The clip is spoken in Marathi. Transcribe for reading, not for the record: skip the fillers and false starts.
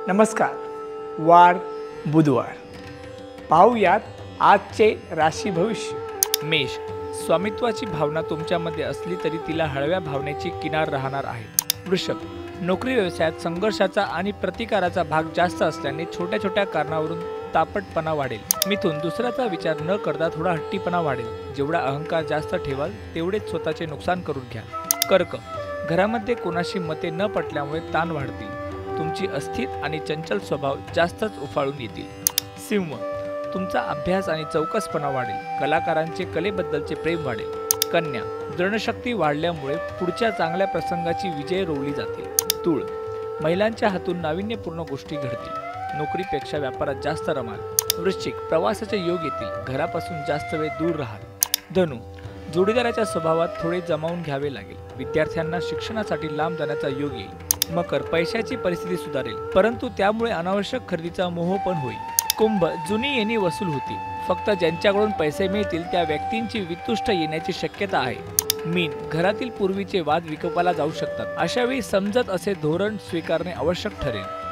नमस्कार. वार बुधवार. पाहूयात आजचे राशी भविष्य. मेष. स्वामित्वाची भावना तुमच्यामध्ये असली तरी तिला हळव्या भावनेची किनार राहणार आहे. वृषभ. नोकरी व्यवसायात संघर्षाचा आणि प्रतिकाराचा भाग जास्त असल्याने छोट्या छोट्या कारणावरून तापटपणा वाढेल. मिथुन. दुसऱ्याचा विचार न करता थोडा हट्टीपणा वाढेल. जेवढा अहंकार जास्त ठेवाल तेवढेच स्वतःचे नुकसान करून घ्या. कर्क. घरामध्ये कोणाशी मते न पटल्यामुळे ताण वाढतील. तुमची अस्थिर आणि चंचल स्वभाव जास्तच उफाळून येतील. सिंह. तुमचा अभ्यास आणि चौकसपणा वाढेल. कलाकारांचे कलेबद्दलचे प्रेम वाढेल. कन्या. दृढशक्ती वाढल्यामुळे पुढच्या चांगल्या प्रसंगाची विजय रोवली जातील. तूळ. महिलांच्या हातून नाविन्यपूर्ण गोष्टी घडतील. नोकरीपेक्षा व्यापारात जास्त रमाल. वृश्चिक. प्रवासाचे योग येतील. घरापासून जास्त वेळ दूर राहाल. धनु. जोडीदाराच्या स्वभावात थोडे जमावून घ्यावे लागेल. विद्यार्थ्यांना शिक्षणासाठी लांब जाण्याचा योग येईल. मकर. पैशाची परिस्थिती सुधारेल, परंतु त्यामुळे अनावश्यक खरेदीचा मोह पण होईल. कुंभ. जुनी येणी वसूल होती. फक्त ज्यांच्याकडून पैसे मिळतील त्या व्यक्तींची वितुष्ट येण्याची शक्यता आहे. मीन. घरातील पूर्वीचे वाद विकोपाला जाऊ शकतात. अशावेळी समजत असे धोरण स्वीकारणे आवश्यक ठरेल.